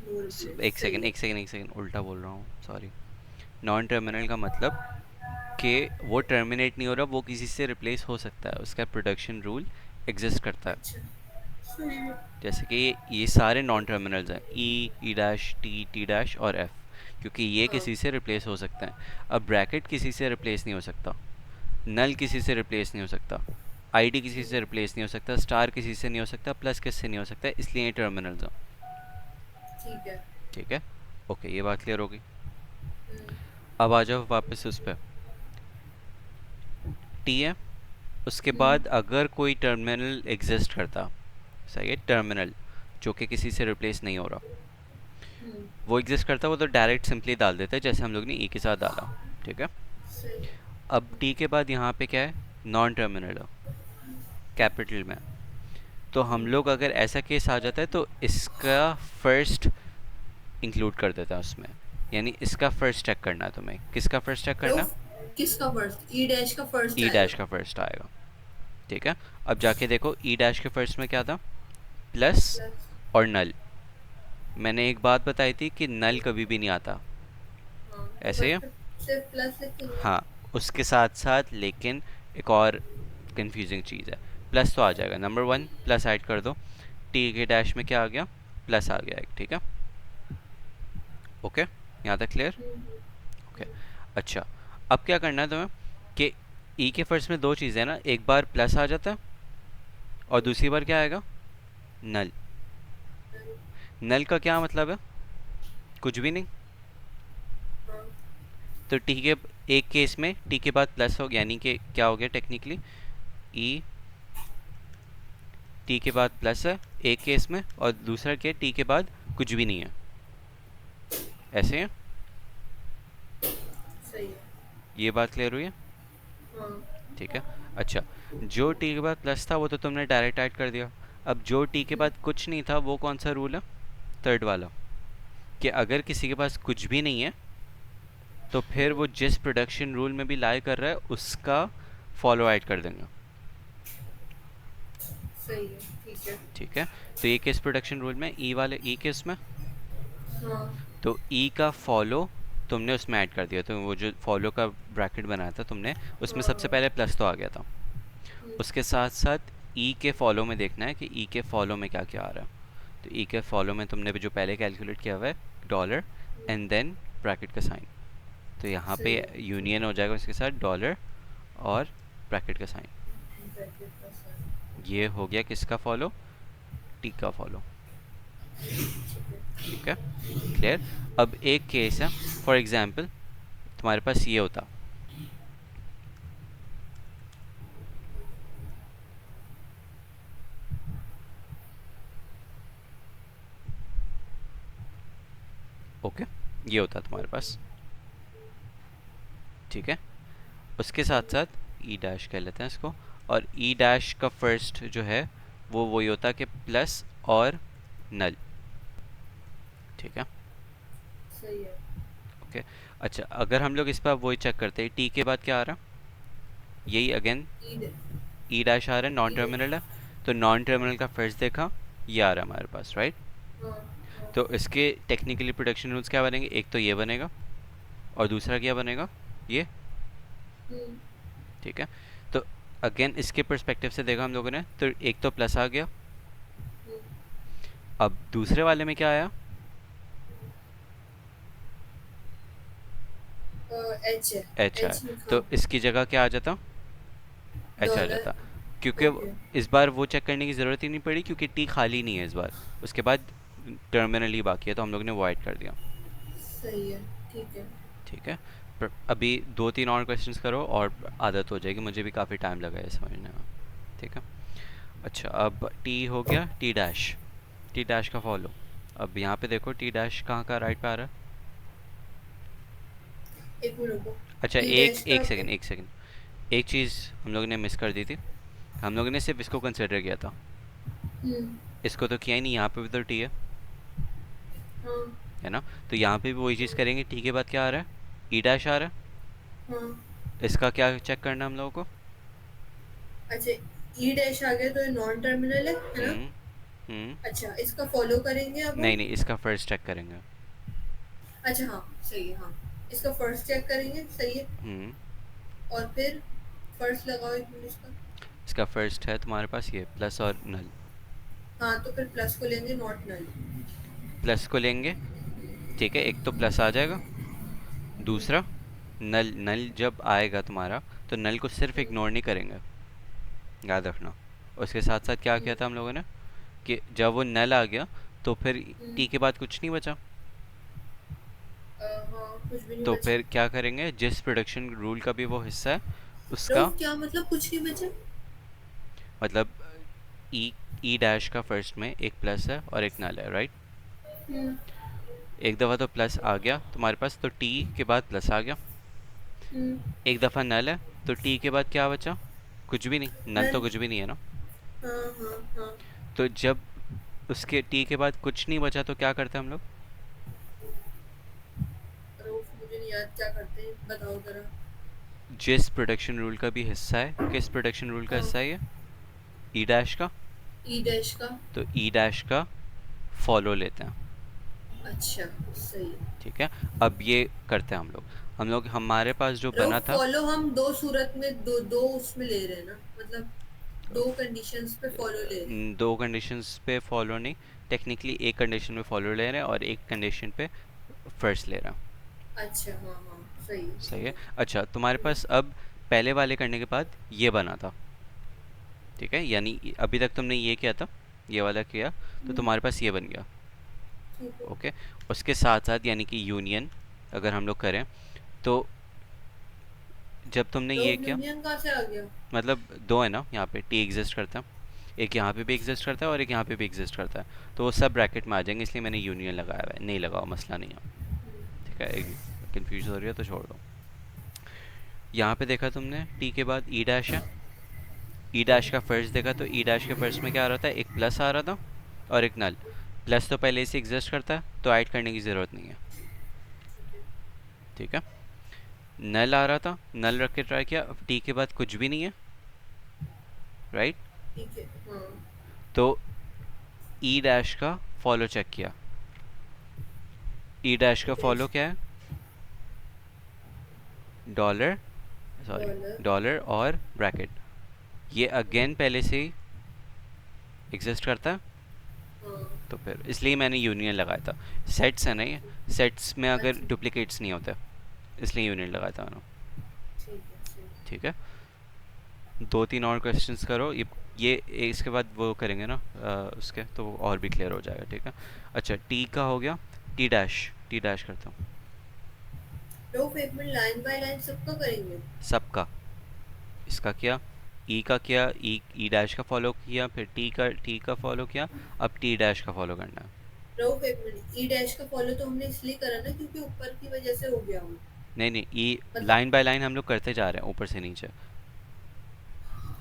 नो रिप्लेस, एक सही सेकंड है। एक सेकंड एक सेकंड, उल्टा बोल रहा हूँ, सॉरी। नॉन टर्मिनल का मतलब कि वो टर्मिनेट नहीं हो रहा, वो किसी से रिप्लेस हो सकता है, उसका प्रोडक्शन रूल एग्जिस्ट करता है। अच्छा सही है। जैसे कि ये सारे नॉन टर्मिनल्स हैं, ई डैश, टी डैश और एफ, क्योंकि ये हाँ किसी से रिप्लेस हो सकते हैं। अब ब्रैकेट किसी से रिप्लेस नहीं हो सकता, नल किसी से रिप्लेस नहीं हो सकता, आईडी किसी से रिप्लेस नहीं हो सकता, स्टार किसी से नहीं हो सकता, प्लस किससे नहीं हो सकता, इसलिए ये टर्मिनल्स हैं। ठीक है। ठीक है, ओके, ये बात क्लियर होगी। हम्म, अब आ जाओ वापस उस पर, टी है, उसके हम्म, बाद अगर कोई टर्मिनल एग्जिस्ट करता, सही है, टर्मिनल जो कि किसी से रिप्लेस नहीं हो रहा, हम्म, वो एग्जिस्ट करता, वो तो डायरेक्ट सिंपली डाल देते हैं जैसे हम लोग ने ई के साथ डाला। ठीक है। सही है। अब टी के बाद यहाँ पे क्या है, नॉन टर्मिनल है, कैपिटल में। तो हम लोग अगर ऐसा केस आ जाता है तो इसका फर्स्ट इंक्लूड कर देता है उसमें, यानी इसका फर्स्ट चेक करना है तुम्हें, किसका फर्स्ट चेक करना है? प्रूफ किसका फर्स्ट, ई डैश का फर्स्ट ई डैश आएगा। का फर्स्ट आएगा। ठीक है, अब जाके देखो ई डैश के फर्स्ट में क्या था, प्लस प्लस और नल। मैंने एक बात बताई थी कि नल कभी भी नहीं आता, हाँ तो ऐसे बस ही। फिर सिर्फ प्लस लिखेंगे। हाँ, उसके साथ साथ लेकिन एक और कंफ्यूजिंग चीज़ है, प्लस तो आ जाएगा, नंबर वन प्लस ऐड कर दो, टी के डैश में क्या आ गया, प्लस आ गया एक, ठीक है। ओके, यहाँ तक क्लियर? ओके, अच्छा। अब क्या करना है तुम्हें कि ई के फर्स्ट में दो चीज़ें हैं ना, एक बार प्लस आ जाता है और दूसरी बार क्या आएगा, नल। नल का क्या मतलब है, कुछ भी नहीं। हाँ तो टी के एक केस में टी के बाद प्लस हो गया, यानी कि क्या हो गया टेक्निकली, ई टी के बाद प्लस है एक केस में, और दूसरा के टी के बाद कुछ भी नहीं है, ऐसे है। सही है। ये बात क्लियर हुई है? हाँ ठीक है, अच्छा। जो टी के बाद प्लस था वो तो तुमने डायरेक्ट ऐड कर दिया, अब जो टी के बाद कुछ नहीं था वो कौन सा रूल है, थर्ड वाला, कि अगर किसी के पास कुछ भी नहीं है तो फिर वो जिस प्रोडक्शन रूल में भी लाई कर रहा है उसका फॉलो ऐड कर देंगे। सही है, ठीक है। ठीक है, तो ये किस प्रोडक्शन रूल में, ई वाले, ई किस में, हाँ। तो ई का फॉलो तुमने उसमें ऐड कर दिया, तो वो जो फॉलो का ब्रैकेट बनाया था तुमने उसमें हाँ सबसे हाँ। पहले प्लस तो आ गया था। हम्म, उसके साथ साथ ई के फॉलो में देखना है कि ई के फॉलो में क्या क्या आ रहा है। तो ई के फॉलो में तुमने भी जो पहले कैलकुलेट किया हुआ है डॉलर एंड देन ब्रैकेट का साइन, तो यहाँ पे सही है। यूनियन हो जाएगा उसके साथ डॉलर और ब्रैकेट का साइन। ब्रैकेट का साइन। ये हो गया किसका फॉलो, टी का फॉलो। ठीक है। ठीक है, क्लियर। अब एक केस है, फॉर एग्जांपल तुम्हारे पास ये होता, ओके, ये होता तुम्हारे पास। ठीक है, उसके साथ साथ ई डैश कह लेते हैं इसको, और ई डैश का फर्स्ट जो है वो वही होता कि प्लस और नल। ठीक है, सही है। ओके। अच्छा, अगर हम लोग इस पर वही चेक करते हैं, टी के बाद क्या आ रहा है, यही अगेन ईड। ई डैश आ रहा है, नॉन ईड। टर्मिनल है, तो नॉन हाँ टर्मिनल का फर्स्ट देखा, ये आ रहा है हमारे पास, राइट। हाँ हाँ। तो इसके टेक्निकली प्रोडक्शन रूल्स क्या बनेंगे, एक तो ये बनेगा और दूसरा क्या बनेगा, ये। हम्म, ठीक है, तो अगेन इसके पर्सपेक्टिव से देखा हम लोगों ने, तो एक तो प्लस आ गया, हम्म। अब दूसरे वाले में क्या आया, एच है। एच आया, एच लिखा। तो इसकी जगह क्या आ जाता, एच आ डॉलर। जाता, क्योंकि ओके। इस बार वो चेक करने की ज़रूरत ही नहीं पड़ी क्योंकि टी खाली नहीं है इस बार, उसके बाद टर्मिनल ही बाकी है, तो हम लोग ने वो ऐड कर दिया। सही है, ठीक है। ठीक है, पर अभी दो तीन और क्वेश्चंस करो और आदत हो जाएगी, मुझे भी काफ़ी टाइम लगा है समझने में। ठीक है, अच्छा अब टी हो गया, टी डैश, टी डैश का फॉलो। अब यहाँ पे देखो टी डैश कहाँ का राइट पे आ रहा है। एक मिनट रुको। अच्छा, ई एक डैश का। एक सेकंड, एक सेकंड, एक चीज़ हम लोगों ने मिस कर दी थी, हम लोगों ने सिर्फ इसको कंसिडर किया था, हम्म। इसको तो किया ही नहीं, यहाँ पे भी तो टी हाँ है ना, तो यहाँ पे भी वही चीज़ करेंगे, टी के बाद क्या आ रहा है, ई डैश आ रहा हाँ। है, इसका क्या चेक करना है हम लोगों को। अच्छा, ई डैश आ गया तो ये नॉन टर्मिनल है ना? हम्म हम्म, अच्छा, इसका फॉलो करेंगे अब नहीं हम। नहीं, इसका फर्स्ट चेक करेंगे। अच्छा हाँ, सही है, हाँ। इसका फर्स्ट चेक करेंगे, सही है। हम्म, और फिर फर्स्ट लगाओ एक मिनट इसका। इसका फर्स्ट है तुम्हारे पास ये प्लस और नल, हाँ, तो फिर प्लस को लेंगे, नॉट नल। प्लस को लेंगे, ठीक है, एक तो प्लस आ जाएगा, दूसरा नल, नल जब आएगा तुम्हारा तो नल को सिर्फ इग्नोर नहीं करेंगे, याद रखना। उसके साथ साथ क्या किया था हम लोगों ने कि जब वो नल आ गया तो फिर टी के बाद कुछ नहीं बचा, हाँ, कुछ भी नहीं तो बचा। फिर क्या करेंगे, जिस प्रोडक्शन रूल का भी वो हिस्सा है उसका, रऊफ क्या मतलब कुछ नहीं बचा? मतलब ई ई डैश का फर्स्ट में एक प्लस है और एक नल है, राइट। हम्म। एक दफ़ा तो प्लस आ गया तुम्हारे पास, तो टी के बाद प्लस आ गया, हम्म। एक दफ़ा नल है तो टी के बाद क्या बचा, कुछ भी नहीं, नल तो नल। कुछ भी नहीं है ना। हाँ हाँ हाँ। तो जब उसके टी के बाद कुछ नहीं बचा तो क्या करते हैं हम लोग, रऊफ मुझे नहीं याद क्या करते हैं, बताओ जरा। जिस प्रोडक्शन रूल का भी हिस्सा है, किस प्रोडक्शन रूल का हाँ। हिस्सा है ये, ई डैश का, ई डैश का। तो ई डैश का फॉलो लेते हैं। अच्छा, सही है। ठीक है, अब ये करते हैं हम लोग हमारे पास जो बना रऊफ था, फॉलो हम दो सूरत में, दो दो उसमें ले रहे हैं ना, मतलब दो कंडीशंस पे फॉलो ले रहे हैं। दो कंडीशंस पे फॉलो नहीं, टेक्निकली एक कंडीशन पे फॉलो ले रहे हैं और एक कंडीशन पे फर्स्ट ले रहे हैं। अच्छा, हाँ हाँ, सही है, सही ठीक है, है। अच्छा तुम्हारे पास अब पहले वाले करने के बाद ये बना था, ठीक है, यानी अभी तक तुमने ये किया था, ये वाला किया, तो हम्म, तुम्हारे पास ये बन गया। ठीक है। ओके, उसके साथ साथ यानी कि यूनियन अगर हम लोग करें, तो जब तुमने तो ये किया, यूनियन कहाँ से आ गया? मतलब दो है ना यहाँ पे, टी एग्जिस्ट करता है, एक यहाँ पे भी एग्जिस्ट करता है और एक यहाँ पे भी एग्जिस्ट करता है, तो वो सब ब्रैकेट में आ जाएंगे, इसलिए मैंने यूनियन लगाया हुआ है, नहीं लगाओ मसला नहीं है। ठीक है, कंफ्यूज हो रही है तो छोड़ दो। यहाँ पे देखा तुमने टी के बाद ई डैश है, ई डैश का फर्स्ट देखा तो ई डैश के फर्स्ट में क्या आ रहा था, एक प्लस आ रहा था और एक नल। प्लस तो पहले से एग्जिस्ट करता है तो ऐड करने की ज़रूरत नहीं है, ठीक है। नल आ रहा था, नल रख के ट्राई किया, अब टी के बाद कुछ भी नहीं है, राइट। ठीक है। हाँ तो ई डैश का फॉलो चेक किया, ई डैश का फॉलो क्या है, डॉलर, सॉरी, डॉलर। डॉलर और ब्रैकेट। ये अगेन पहले से ही एग्जिस्ट करता है, हाँ तो फिर इसलिए मैंने यूनियन लगाया था। सेट्स है ना, ये सेट्स में अगर अच्छा डुप्लीकेट्स नहीं होते, इसलिए यूनियन लगाया था मैंने, ठीक है ठीक। ठीक है। दो तीन और क्वेश्चंस करो, ये इसके बाद वो करेंगे ना उसके, तो वो और भी क्लियर हो जाएगा, ठीक है। अच्छा, टी का हो गया, टी डैश करता हूँ, रफ एक मिनट, लाइन बाय लाइन सबका करेंगे। सबका। इसका किया, ई का किया, ई डैश का फॉलो किया, फिर टी का फॉलो किया, अब टी डैश का फॉलो करना है। रफ एक मिनट, ई डैश का फॉलो तो हमने इसलिए करा ना क्योंकि ऊपर की वजह से हो गया वो। नहीं नहीं, ई मतलब लाइन बाय लाइन हम लोग करते जा रहे हैं ऊपर से नीचे।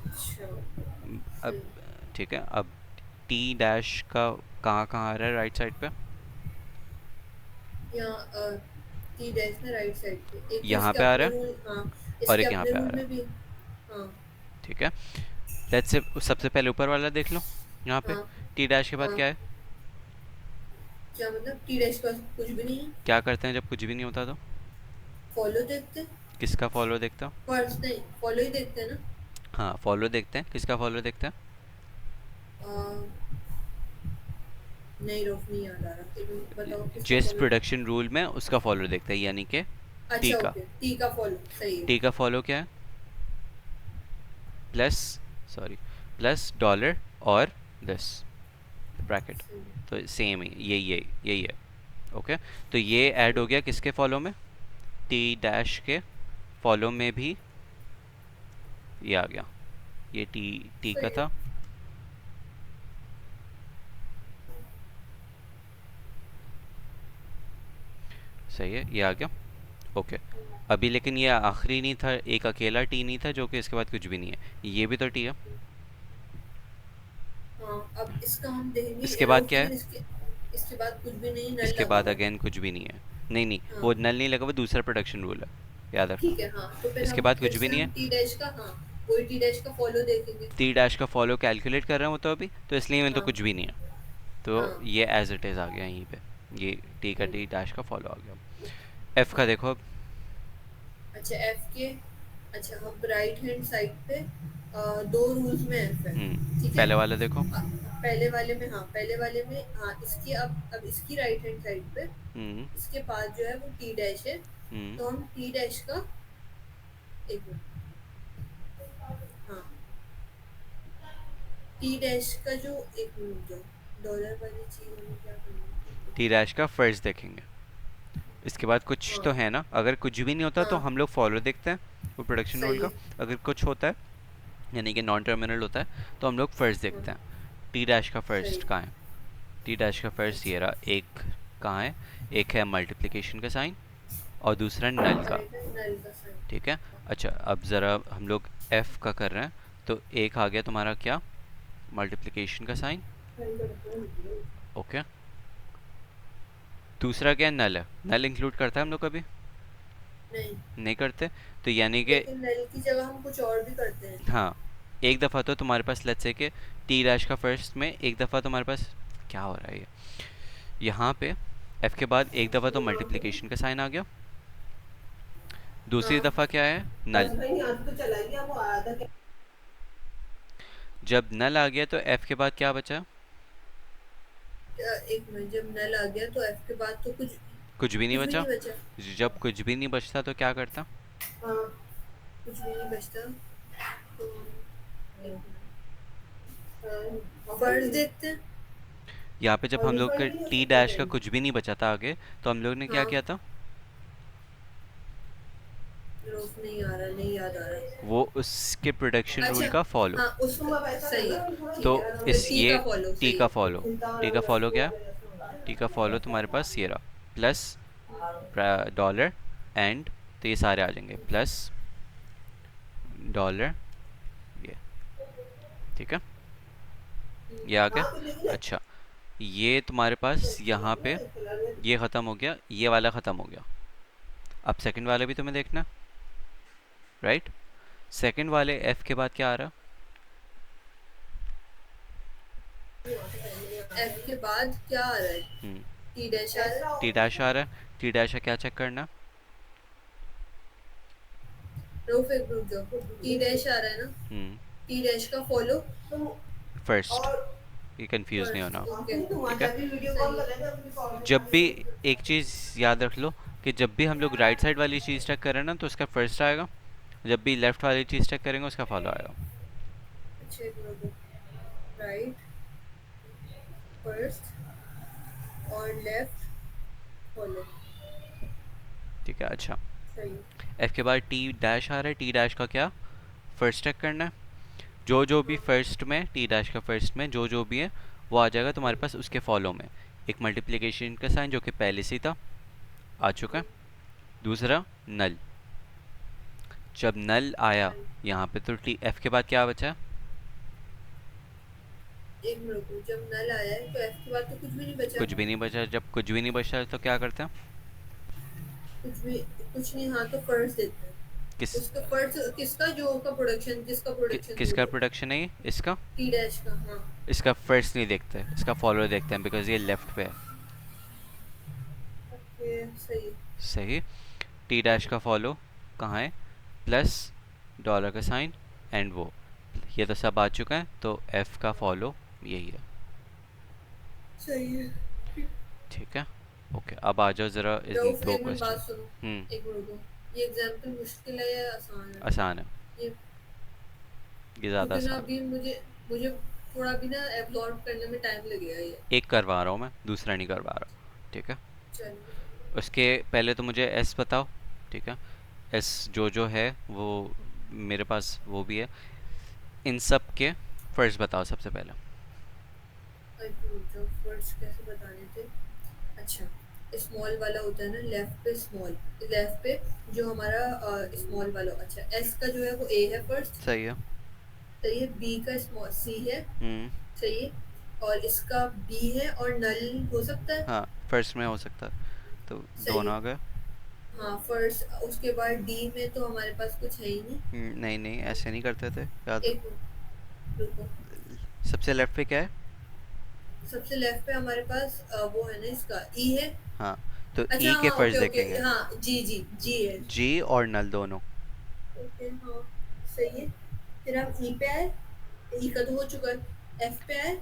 अच्छा अब फिर ठीक है, अब टी डैश का कहाँ कहाँ आ रहा है, राइट साइड पे, यहाँ टी डैश ना राइट साइड पे, एक तो यहाँ इसके पे आ अपने रहा है रूल, हाँ और इसके एक यहाँ अपने पे आ रूल रहा में है, भी। हाँ ठीक है। लेट्स से सबसे पहले ऊपर वाला देख लो, यहाँ पे हाँ टी डैश के बाद हाँ। क्या है, क्या मतलब टी डैश का कुछ भी नहीं है। क्या करते हैं जब कुछ भी नहीं होता तो, फॉलो देखते हैं। किसका फॉलो देखते हो। फर्स्ट नहीं, फॉलो ही देखते हैं ना। हाँ, फॉलो देखते हैं, किसका फॉलो देखते हैं, अ, नहीं रोक नहीं याद आ रहा, एक मिनट बताओ किसका जिस फॉलो। प्रोडक्शन रूल में उसका फॉलो देखते हैं, यानी कि टी अच्छा का। ओके, टी का फॉलो सही है। टी का फॉलो क्या है, प्लस, सॉरी, प्लस डॉलर और दिस ब्रैकेट, सही है। तो सेम ही यही है, ओके। तो ये ऐड हो गया किसके फॉलो में, टी डैश के फॉलो में भी ये आ गया, ये टी का सही है। था, सही है, ये आ गया, ओके। अभी लेकिन ये आखिरी नहीं था, एक अकेला टी नहीं था जो कि इसके बाद कुछ भी नहीं है, ये भी तो टी है। हाँ अब इसका हम देखेंगे इसके बाद रोक, क्या है, लेकिन इसके बाद कुछ भी नहीं, नल इसके लगा बाद हुआ है। अगेन कुछ भी नहीं है, नहीं नहीं, हाँ वो नल नहीं लगा, वो दूसरा प्रोडक्शन रूल है, याद रखना। ठीक है। हाँ तो फिर इसके हम बाद फिर कुछ भी से नहीं हम है, टी डैश का, हाँ वही टी डैश का फॉलो देखेंगे। टी डैश का फॉलो कैलकुलेट कर रहा हूँ तो अभी, तो इसलिए में तो हाँ कुछ भी नहीं है, तो हाँ ये एज इट इज़ आ गया यहीं पे, ये टी का सही। टी डैश का फॉलो आ गया। एफ का हाँ देखो अब, अच्छा एफ के, अच्छा हम राइट हैंड साइड पे दो रूल्स में एफ है। ठीक है। पहले वाला देखो, पहले वाले में, हाँ पहले वाले में, हाँ इसकी अब इसकी राइट हैंड साइड पे हम्म इसके पास जो है वो टी डैश है। हम्म, तो हम टी डैश का, एक मिनट, हाँ टी डैश का जो, एक मिनट, जो डॉलर वाली चीज हमें क्या करनी टी डैश का फर्स्ट देखेंगे, इसके बाद है। कुछ हाँ तो है ना, अगर कुछ भी नहीं होता तो हाँ हम लोग फॉलो देखते हैं, वो प्रोडक्शन रूल सही का। है। अगर कुछ होता है, यानी कि नॉन टर्मिनल होता है, तो हम लोग फर्स्ट हाँ देखते हैं। टी डैश का सही। फर्स्ट कहाँ है, टी डैश का फर्स्ट ये अच्छा रहा, एक कहाँ है, एक है मल्टीप्लिकेशन का साइन और दूसरा नल का, साइड है नल का साइन। ठीक है। अच्छा, अब ज़रा हम लोग एफ का कर रहे हैं, तो एक आ गया तुम्हारा क्या, मल्टीप्लिकेशन का साइन, ओके। दूसरा क्या है, नल है, नल इंक्लूड करता है हम लोग कभी नहीं, नहीं करते, तो यानी कि लेकिन नल की जगह हम कुछ और भी करते हैं। हाँ, एक दफ़ा तो तुम्हारे पास लेट्स से कि टी डैश का फर्स्ट में एक दफ़ा तुम्हारे पास क्या हो रहा है, ये यहाँ पे एफ के बाद एक दफ़ा तो मल्टीप्लिकेशन का साइन आ गया, दूसरी हाँ दफ़ा क्या है, बस नल। भाई आज तो चला गया वो आया था। जब नल आ गया तो एफ के बाद क्या बचा, एक मिनट, जब नल आ गया तो एफ के बाद तो कुछ कुछ भी नहीं कुछ भी बचा। नहीं बचा। जब कुछ भी नहीं बचता तो क्या करता, हाँ कुछ भी नहीं बचता तो फर्ज देखते हैं। यहाँ पे जब हम लोग के टी डैश का कुछ भी नहीं बचा था आगे, तो हम लोग ने क्या हाँ किया था, रोक नहीं आ रहा, नहीं याद आ रहा। वो उसके प्रोडक्शन रूल अच्छा का फॉलो, हाँ उसका सही है, तो ठीक है फिर इस टी ये का फॉलो टी सही का है। फॉलो, टी का फॉलो क्या है, टी का फॉलो तुम्हारे पास ये रहा, प्लस डॉलर एंड, तो ये सारे आ जाएंगे, प्लस डॉलर, ये ठीक है, ये आ गया। अच्छा, ये तुम्हारे पास यहाँ पे ये ख़त्म हो गया, ये वाला ख़त्म हो गया। अब सेकंड वाले भी तुम्हें देखना, राइट। सेकंड वाले एफ के बाद क्या आ रहा? एफ के बाद क्या आ रहा है? हम्म, टी डैश आ रहा है। टी डैश आ रहा है। टी डैश का क्या चेक करना? रूफ एक रुक जाओ, टी डैश आ रहा है ना? हम्म, टी डैश का फॉलो फर्स्ट। ये कंफ्यूज नहीं फर्स्ट, होना, ओके ठीक है। सही। जब भी एक चीज़ याद रख लो कि जब भी हम लोग राइट साइड वाली चीज़ चेक करें ना तो उसका फर्स्ट आएगा, जब भी लेफ्ट वाली चीज़ चेक करेंगे उसका फॉलो आएगा। अच्छा एक मिनट, राइट फर्स्ट और लेफ्ट फॉलो, ठीक है। अच्छा, सही। एफ के बाद टी डैश आ रहा है, टी डैश का क्या? फर्स्ट चेक करना है। जो जो भी हाँ फर्स्ट में, टी डैश का फर्स्ट में जो जो भी है वो आ जाएगा तुम्हारे पास उसके फॉलो में। एक मल्टीप्लिकेशन का साइन जो कि पहले से ही था, आ चुका है। दूसरा नल, जब नल आया सही। यहाँ पे तो टी एफ के बाद क्या बचा? एक मिनट, जब नल आया है तो एफ के बाद तो कुछ भी नहीं बचा। कुछ भी नहीं बचा। जब कुछ भी नहीं बचा तो क्या करते हैं? कुछ भी, कुछ नहीं, हाँ तो फर्स्ट देते हैं। किस उसका फर्स्ट किसका, जो का प्रोडक्शन, जिसका प्रोडक्शन जो किसका है प्रोडक्शन है ये? इसका। टी डैश का, हाँ। इसका फर्स्ट नहीं देखते, इसका फॉलो देखते हैं बिकॉज ये लेफ्ट पे है। ओके सही। सही। टी डैश का फॉलो कहाँ है? प्लस डॉलर का साइन एंड वो, ये तो सब आ चुका है, तो एफ का फॉलो यही है। सही है। ठीक है, ओके। अब आ जाओ ज़रा इन रऊफ दो एक मिनट बात क्वेश्चन। सुनो, हम्म, एक मिनट रुको। ये एग्जाम्पल मुश्किल है या आसान है? आसान है, ये, ये ज़्यादा क्योंकि ना आसान अभी मुझे मुझे थोड़ा भी ना एब्जॉर्ब करने में टाइम लगेगा ये। है। एक करवा रहा हूँ मैं, दूसरा नहीं करवा रहा, ठीक है। चलिए। उसके पहले तो मुझे एस बताओ, ठीक है। एस जो है वो मेरे पास वो भी है। इन सब के फर्स्ट बताओ सबसे पहले। जो फर्स्ट कैसे बताने थे? अच्छा, स्मॉल वाला होता है ना लेफ्ट पे, स्मॉल लेफ्ट पे जो हमारा स्मॉल वाला, अच्छा एस का जो है वो ए है फर्स्ट। सही है। सही है। बी का स्मॉल सी है। हम्म, सही है। और इसका बी है और नल हो सकता है। हाँ फर्स्ट में हो सकता है, तो सही दोनों है। आ गए। हाँ फर्स्ट, उसके बाद डी में तो हमारे पास कुछ है ही नहीं। नहीं नहीं, ऐसे नहीं करते थे, याद। एक मिनट रुको। सबसे लेफ्ट पे क्या है? सबसे लेफ्ट पे हमारे पास वो है ना, इसका ई है। हाँ, तो अच्छा ई के हाँ, फर्स्ट ओके ओके, देखेंगे। हाँ जी जी जी है। जी और नल दोनों। ओके हाँ, सही है। फिर हम ई पे आए, ई का तो हो चुका है। एफ पे आए,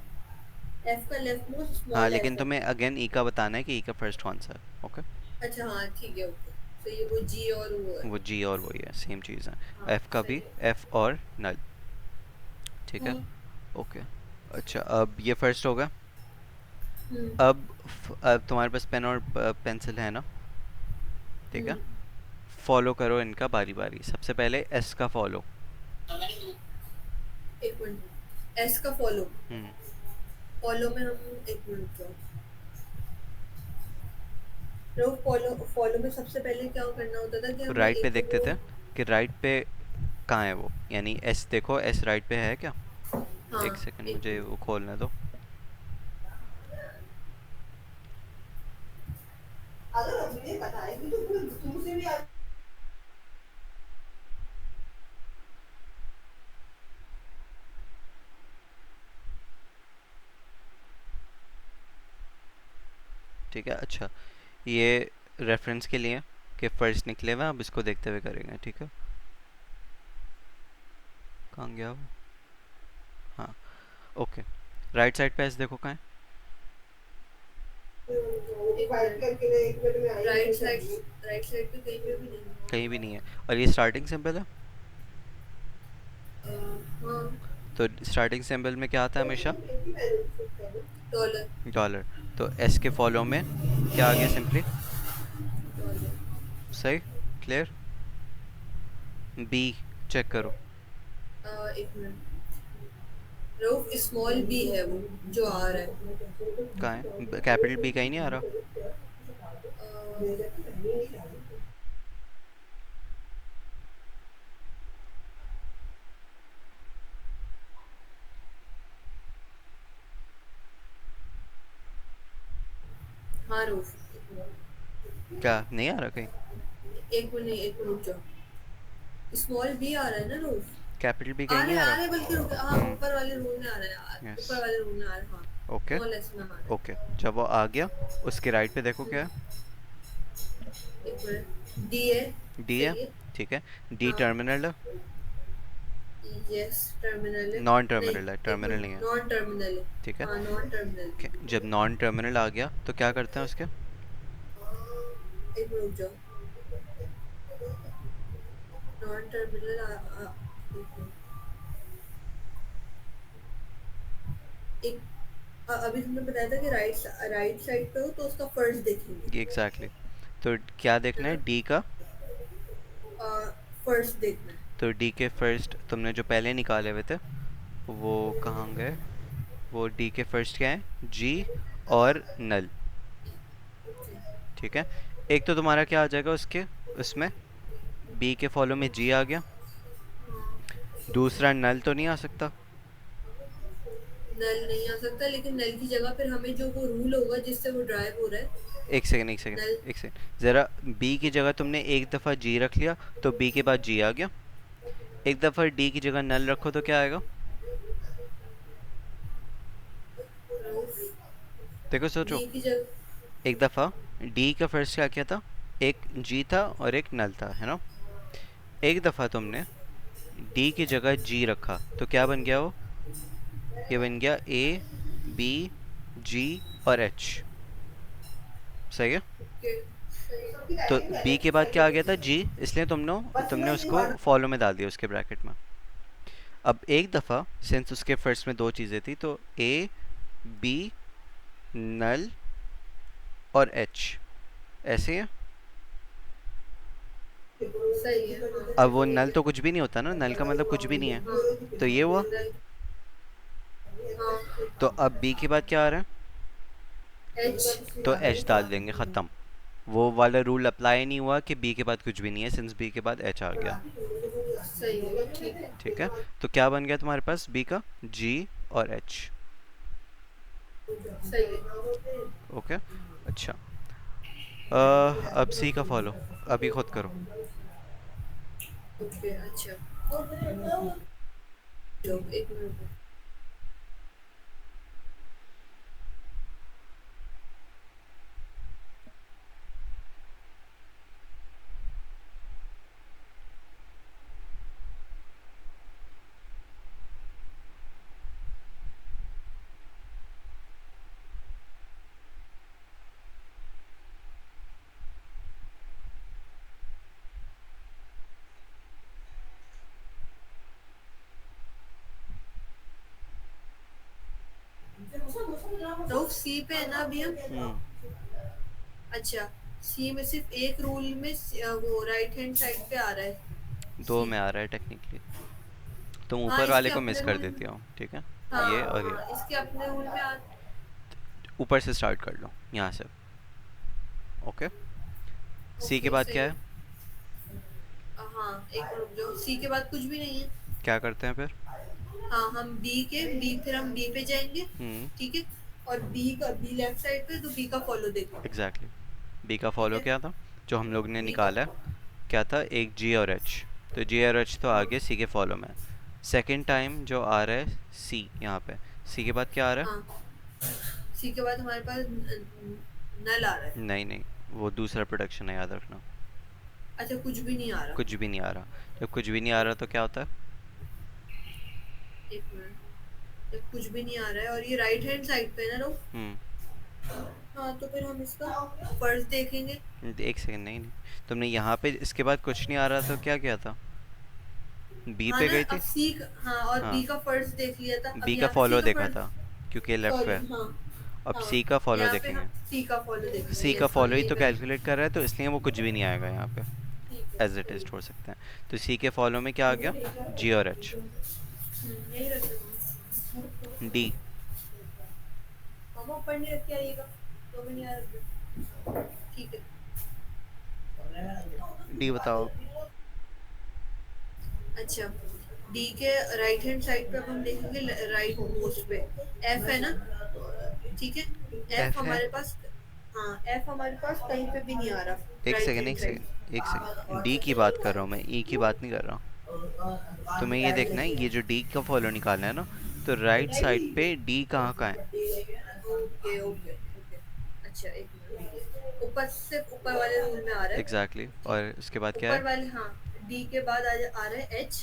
एफ का लेफ्ट मोस्ट हाँ स्मॉल लेकिन एफ है। तुम्हें अगेन ई का बताना है कि ई का फर्स्ट कौन सा है, ओके। अच्छा हाँ ठीक है, ओके। तो ये वो जी और वो है। वो जी और वही है, सेम चीज़ है। हाँ एफ का सही भी, है। एफ और नल, ठीक है, हाँ। ओके। अच्छा, अब ये फर्स्ट होगा। हम्म। अब तुम्हारे पास पेन और पेंसिल है ना, ठीक है। हम्म। फॉलो करो इनका बारी बारी। सबसे पहले एस का फॉलो। एक मिनट, एस का फॉलो। हम्म, फॉलो में हम, एक मिनट तो फॉलो, फॉलो में सबसे पहले क्या करना होता था कि हमें राइट पे एक तो देखते वो, थे कि राइट पे कहाँ है वो, यानी एस देखो, एस राइट पे है क्या? हाँ एक सेकंड एक मुझे वो मिनट। खोलने दो। अगर मुझे बताएगी तो तुमसे भी ठीक है, अच्छा। ये रेफरेंस के लिए कि फर्स्ट निकले हुए हैं, अब इसको देखते हुए करेंगे, ठीक है। कहाँ गया वो? हाँ, ओके। राइट साइड पे एस देखो कहाँ है? राइट साइड, राइट साइड पे कहीं पे भी नहीं। कहीं भी नहीं है। और ये स्टार्टिंग सिंबल है, हाँ। तो स्टार्टिंग सिंबल में क्या आता है हमेशा? डॉलर। डॉलर। तो एस के फॉलो में क्या आ गया सिंपली? डॉलर। सही, क्लियर। बी चेक करो। एक मिनट, रूफ स्मॉल बी है वो जो आ रहा है। कहाँ है? कैपिटल बी कहीं नहीं आ रहा। हाँ रूफ, क्या नहीं आ रहा कहीं? एक मिनट नहीं, एक मिनट रुक जाओ, स्मॉल बी आ रहा है ना रूफ। कैपिटल भी आ कहीं रहा नहीं है आ आ रहा? रहा है, बल्कि रुक, हाँ हम्म। ऊपर वाले रूम में आ रहा है यार, यस। ऊपर वाले रूम में आ रहा है, हाँ ओके। स्मॉल एस में आ रहा ओके, जब वो आ गया उसके राइट पे देखो क्या है? है। एक मिनट, डी है। डी है। सही है। ठीक है। डी हाँ, टर्मिनल है? यस टर्मिनल है। नॉन नहीं, टर्मिनल है, एक टर्मिनल नहीं मिनट, है। नॉन टर्मिनल है। ठीक है। हाँ नॉन टर्मिनल। ओके, जब नॉन टर्मिनल आ गया तो क्या करते हैं उसके? एक मिनट रुक जाओ, नॉन टर्मिनल एक मिनट, एक अभी तुमने बताया था कि राइट साइड पे हो तो उसका फर्स्ट ये देखेंगे, एग्जैक्टली तो क्या है देखना है? ना? डी का। फर्स्ट देखना है। तो डी के फर्स्ट तुमने जो पहले निकाले हुए थे वो कहाँ गए? वो डी के फर्स्ट क्या है? जी और नल। ठीक है। एक तो तुम्हारा क्या आ जाएगा उसके उसमें, बी के फॉलो में जी आ गया। दूसरा नल तो नहीं आ सकता। नल नहीं आ सकता, लेकिन नल की जगह फिर हमें जो वो रूल होगा जिससे वो ड्राइव हो रहा है। एक सेकंड, एक सेकंड, नल, एक सेकंड, ज़रा। बी की जगह तुमने एक दफ़ा जी रख लिया तो बी के बाद जी आ गया। एक दफ़ा डी की जगह नल रखो तो क्या आएगा? देखो सोचो। डी की जगह, एक दफ़ा डी का फर्स्ट क्या क्या था? एक जी था और एक नल था, है ना? एक दफ़ा तुमने डी की जगह जी रखा तो क्या बन गया वो? ये बन गया ए, बी, जी और एच। सही है। तो बी के बाद क्या आ गया था? जी, इसलिए तुमने उसको फॉलो में डाल दिया उसके ब्रैकेट में। अब एक दफ़ा सिंस उसके फर्स्ट में दो चीज़ें थी तो ए, बी, नल और एच ऐसे है। सही है अब वो नल तो कुछ भी नहीं होता ना, नल का मतलब कुछ भी नहीं है। तो ये हुआ। तो अब बी के बाद क्या आ रहा है? एच। तो एच डाल देंगे, ख़त्म। वो वाला रूल अप्लाई नहीं हुआ कि बी के बाद कुछ भी नहीं है सिंस बी के बाद एच आ गया। सही है, ठीक है। ठीक है। तो क्या बन गया तुम्हारे पास बी का? जी और एच। सही है। ओके। अच्छा। अब सी का फॉलो अभी खुद करो। ओके, अच्छा, एक मिनट। तो सी पे है ना अभी हम? हम्म। अच्छा, सी में सिर्फ एक रूल में वो राइट हैंड साइड पे आ रहा है दो सी। में आ रहा है टेक्निकली। तुम हाँ ऊपर वाले इसके को मिस अपने कर रूल, देती हो, ठीक है। हाँ ये और ये हाँ इसके अपने रूल में आ। ऊपर से स्टार्ट कर लो यहाँ से। ओके। सी के ओके बाद सही क्या है। है? हाँ एक मिनट रुक जाओ, सी के बाद कुछ भी नहीं है। क्या करते हैं फिर? हाँ हम बी, फिर हम बी पे जाएंगे, हम्म। ठीक है। और बी लेफ्ट साइड पे, तो बी का फॉलो देखो। एग्जैक्टली। बी का ठीक फॉलो है, क्या था जो हम लोग ने बी का, निकाला है? क्या था? एक जी और एच। तो जी और एच तो आगे सी के फॉलो में। सेकेंड टाइम जो आ रहा है सी यहाँ पे, सी के बाद क्या आ रहा है? हाँ सी के बाद हमारे पास नल आ रहा है। नहीं नहीं, वो दूसरा प्रोडक्शन है, याद रखना। अच्छा कुछ भी नहीं आ रहा। कुछ भी नहीं आ रहा। जब कुछ भी नहीं आ रहा तो क्या होता है? एक मिनट, जब कुछ भी नहीं आ रहा है और ये राइट हैंड साइड पे है ना लोग, हम्म। हाँ तो फिर हम इसका फर्स्ट देखेंगे। एक सेकंड, नहीं नहीं, तुमने यहाँ पे इसके बाद कुछ नहीं आ रहा तो क्या किया था? बी हाँ पे ना, गई अब थी। सी, हाँ और बी हाँ, का फर्स्ट देख लिया था, अब बी का यहाँ पे सी फॉलो का देखा था फर्स्ट। क्योंकि लेफ्ट पे सॉरी, है। हाँ अब हाँ, सी का फॉलो यहाँ पे देखेंगे। हम सी का फॉलो सी देखेंगे, का यस हाँ फॉलो ही यही तो मैं, कैलकुलेट कर रहा है तो इसलिए वो कुछ भी नहीं आएगा यहाँ पे। ठीक एज इट इज छोड़ सकते हैं। तो सी के फॉलो में क्या आ गया? जी और एच। यही रख दूँगा। डी। मामा ऊपर नहीं रख के आइएगा, 2 मिनट यहाँ रख दो, ठीक है। डी बताओ। अच्छा, डी के राइट हैंड साइड पे अब हम देखेंगे, राइट मोस्ट पे एफ है ना, ठीक है। एफ एफ है। हमारे पास, हाँ एफ हमारे पास कहीं पे भी नहीं आ रहा एक राइट सेकेंड, हैंड एक साइड। सेकेंड, एक सेकेंड, डी की बात कर रहा हूँ मैं, ई की बात नहीं कर रहा हूँ। तुम्हें ये देखना है, ये जो डी का फॉलो निकालना है ना, तो राइट साइड पे डी कहाँ का है। Okay okay okay. अच्छा एक मिनट, ऊपर सिर्फ ऊपर वाले रूल में आ रहा है। Exactly exactly. और उसके बाद क्या है। ऊपर वाले हाँ, डी के बाद आ रहा है एच।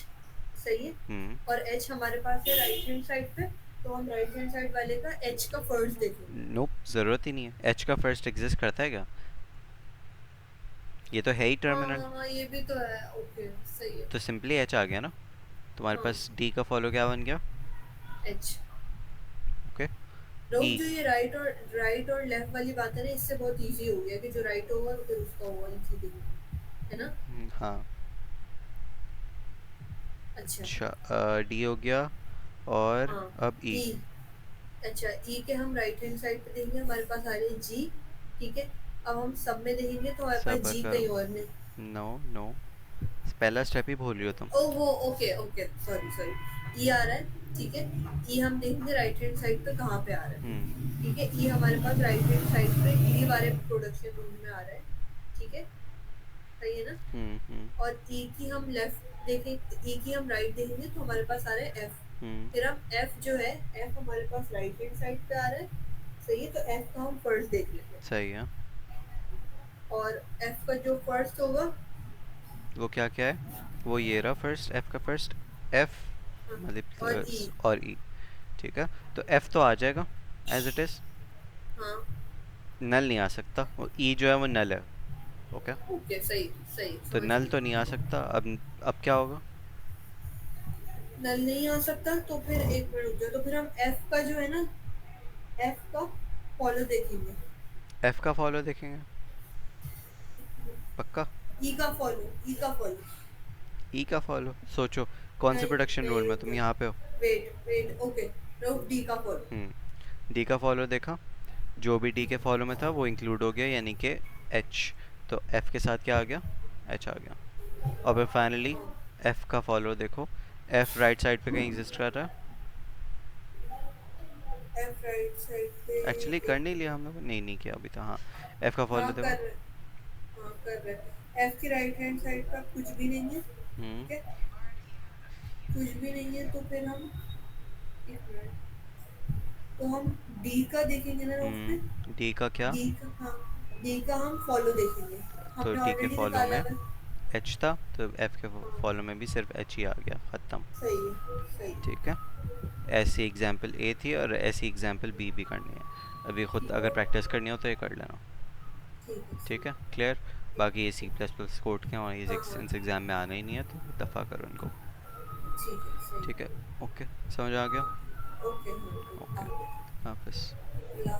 सही है। हम्म। और एच हमारे पास है राइट हैंड साइड पे, तो हम राइट हैंड साइड वाले का एच का फर्स्ट देखेंगे। नोप, ज़रूरत ही नहीं है, एच का फर्स्ट एग्जिस्ट करता है क्या, ये तो है ही हाँ टर्मिनल। हाँ हाँ ये भी तो है, ओके सही है। तो सिंपली एच आ गया ना, तुम्हारे हाँ पास डी का फॉलो क्या बन गया। एच। ओके। लोग ई। जो ये राइट और लेफ्ट वाली बात है ना, इससे बहुत इजी हो गया कि जो राइट होगा फिर उसका होगा इजी है ना। हाँ। अच्छा। अच्छा, डी हो गया, और हाँ अब ई। ई। अच्छा ई के हम राइट हैंड साइड पे देखेंगे, हमारे पास आ रही है जी। ठीक है। अब हम सब में देखेंगे तो हमारे पास सबर जी करो। कहीं और नहीं। नो नो, पहला स्टेप ही भूल रही हो तुम। ओ वो ओके ओके सॉरी सॉरी। ई आ रहा है। ठीक है। ई हम देखेंगे राइट हैंड साइड पे कहाँ पे आ रहा हम्म है। ठीक है ई हमारे पास राइट हैंड साइड पे ई वाले प्रोडक्शन रूल में आ रहा है। ठीक है। सही है ना। हम्म। और ई की हम लेफ्ट देखें, ई की हम राइट देखेंगे तो हमारे पास आ रहा है एफ। हम्म। फिर हम एफ जो है, एफ हमारे पास राइट हैंड साइड पे आ रहा है। सही है, तो एफ का हम फर्स्ट देख लेंगे। सही है। और एफ का जो फर्स्ट होगा। वो क्या क्या है, वो ये रहा फर्स्ट, एफ का फर्स्ट, एफ हाँ, और ई। मल्टीप्लस और ई। ठीक है, तो एफ तो आ जाएगा एज इट इज, हाँ नल नहीं आ सकता, वो ई जो है वो नल है। ओके। ओके सही सही तो समझ नल गई। तो नहीं आ सकता, अब क्या होगा। नल नहीं आ सकता तो फिर एक मिनट रुक जाओ, तो फिर हम एफ का जो है ना, एफ का फॉलो देखेंगे। एफ का फॉलो देखेंगे, पक्का। ई का फॉलो, ई का फॉलो। ई का फॉलो सोचो, कौन से नहीं प्रोडक्शन नहीं रूल में रुक तुम जाओ, यहाँ पे हो। Wait wait okay. रुक, डी का फॉलो। डी का फॉलो देखा, जो भी डी के फॉलो में था वो इंक्लूड हो गया, यानी कि एच। तो एफ के साथ क्या आ गया, एच आ गया। और फिर फाइनली एफ का फॉलो देखो, एफ राइट साइड पे कहीं एग्जिस्ट कर रहा है। एफ राइट साइड पे एक्चुअली कर नहीं लिया हम लोग, नहीं नहीं किया अभी तो, हाँ। एफ का हाँ फॉलो देखो। कर रहे, हाँ कर रहे। एफ की राइट हैंड साइड का कुछ भी नहीं है। हम्म ठीक है। कुछ भी नहीं है तो फिर हम एक मिनट, तो हम डी का देखेंगे ना उसमें। डी का क्या, डी का हाँ, डी का हम फॉलो देखेंगे। तो हमने डी के ऑलरेडी फॉलो निकाला में है। एच था, तो एफ के हाँ फॉलो में भी सिर्फ एच ही आ गया, ख़त्म। सही है सही। ठीक है। ऐसी एग्जाम्पल ए थी, और ऐसी एग्जाम्पल बी भी करनी है। अभी खुद ठीक अगर है प्रैक्टिस करनी हो तो ये कर लेना। ठीक है ठीक ठीक है, है। क्लियर। बाकी ये सी प्लस प्लस कोड के, और ये हाँ हाँ इस एग्ज़ाम में आना ही नहीं है, तो दफ़ा करो इनको। ठीक है सही ठीक है। है। ओके, समझ आ गया। हाँ ओके हाँ ओके, हाँ, हाफिज़। आ गया।